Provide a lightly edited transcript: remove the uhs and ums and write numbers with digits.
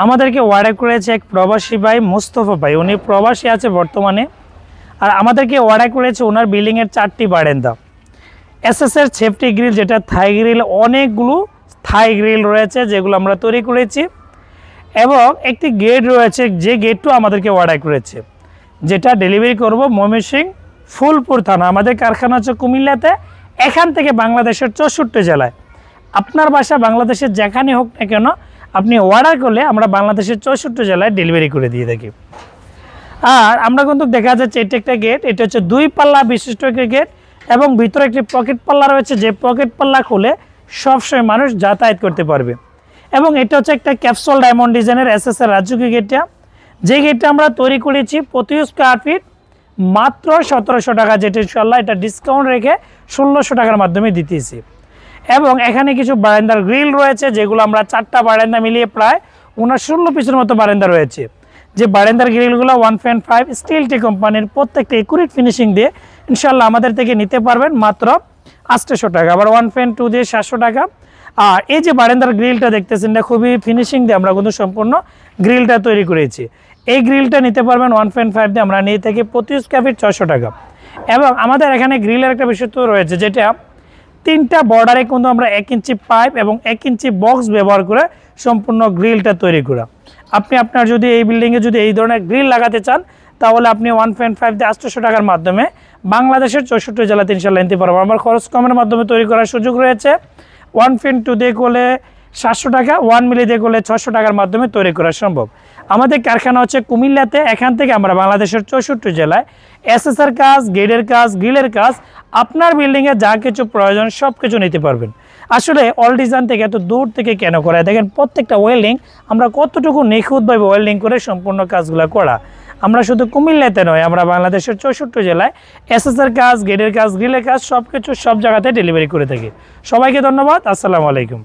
আমাদেরকে অর্ডার করেছে এক প্রবাসী ভাই মুস্তফা ভাই, উনি প্রবাসী আছে বর্তমানে। আর আমাদেরকে অর্ডার করেছে ওনার বিল্ডিংয়ের 4টি বারান্দা, এসএসের সেফটি গ্রিল, যেটা থাই গ্রিল, অনেকগুলো থাই গ্রিল রয়েছে যেগুলো আমরা তৈরি করেছি, এবং একটি গেট রয়েছে যে গেটও আমাদেরকে অর্ডার করেছে, যেটা ডেলিভারি করব ময়মনসিংহ ফুলপুর থানা। আমাদের কারখানা হচ্ছে কুমিল্লাতে, এখান থেকে বাংলাদেশের 64 জেলায়। আপনার বাসা বাংলাদেশের যেখানে হোক না কেন, আপনি অর্ডার করলে আমরা বাংলাদেশের 64 জেলায় ডেলিভারি করে দিয়ে থাকি। আর আমরা কিন্তু দেখা যাচ্ছে এটা একটা গেট, এটা হচ্ছে 2 পাল্লা বিশিষ্ট একটি গেট, এবং ভিতরে একটি পকেট পাল্লা রয়েছে, যে পকেট পাল্লা খুলে সবসময় মানুষ যাতায়াত করতে পারবে। এবং এটা হচ্ছে একটা ক্যাপসুল ডায়মন্ড ডিজাইনের এসএসের রাজকীয় গেটটা, যে গেটটা আমরা তৈরি করেছি প্রতি স্কোয়ার ফিট মাত্র 1700 টাকা, যেটা ইনশাল্লাহ এটা ডিসকাউন্ট রেখে 1600 টাকার মাধ্যমে দিতেছি। এবং এখানে কিছু বারান্দার গ্রিল রয়েছে, যেগুলো আমরা 4টা বারান্দা মিলিয়ে প্রায় 69 পিসের মতো বারান্দা রয়েছে। যে বারান্দার গ্রিলগুলো 1.5 স্টিল টি কোম্পানির, প্রত্যেকটা একুরেট ফিনিশিং দিয়ে ইনশাল্লাহ আমাদের থেকে নিতে পারবেন মাত্র 800 টাকা, আবার 1.2 দিয়ে 700 টাকা। আর এই যে বারান্দার গ্রিলটা দেখতেছেন, এটা খুবই ফিনিশিং দিয়ে আমরা কিন্তু সম্পূর্ণ গ্রিলটা তৈরি করেছি। এই গ্রিলটা নিতে পারবেন 1.5 দিয়ে, আমরা নিয়ে থাকি প্রতি স্কোয়ার ফিট 600 টাকা। এবং আমাদের এখানে গ্রিলের একটা বিশেষত্ব রয়েছে, যেটা 3টা বর্ডারে কিন্তু আমরা 1 ইঞ্চি পাইপ এবং 1 ইঞ্চি বক্স ব্যবহার করে সম্পূর্ণ গ্রিলটা তৈরি করা। আপনি আপনার যদি এই বিল্ডিংয়ে যদি এই ধরনের গ্রিল লাগাতে চান, তাহলে আপনি 1.5 দিয়ে 800 টাকার মাধ্যমে বাংলাদেশের 64 জেলাতে ইনশাল্লাহ নিতে পারবো। আমার খরচ কমের মাধ্যমে তৈরি করার সুযোগ রয়েছে। 1.2 দিয়ে করলে 700 টাকা, 1 মিলি দিয়ে করলে 600 টাকার মাধ্যমে তৈরি করা সম্ভব। আমাদের কারখানা হচ্ছে কুমিল্লাতে, এখান থেকে আমরা বাংলাদেশের 64 জেলায় এসএসের কাজ, গেটের কাজ, গ্রিলের কাজ, আপনার বিল্ডিংয়ে যা কিছু প্রয়োজন সব কিছু নিতে পারবেন। আসলে অল ডিজাইন থেকে এত দূর থেকে কেন করা, দেখেন প্রত্যেকটা ওয়েল্ডিং আমরা কতটুকু নিখুঁতভাবে ওয়েল্ডিং করে সম্পূর্ণ কাজগুলো করা। আমরা শুধু কুমিল্লাতে নয়, আমরা বাংলাদেশের 64 জেলায় এসএসের কাজ, গেটের কাজ, গ্রিলের কাজ সব কিছু সব জায়গাতে ডেলিভারি করে থাকি। সবাইকে ধন্যবাদ। আসসালামু আলাইকুম।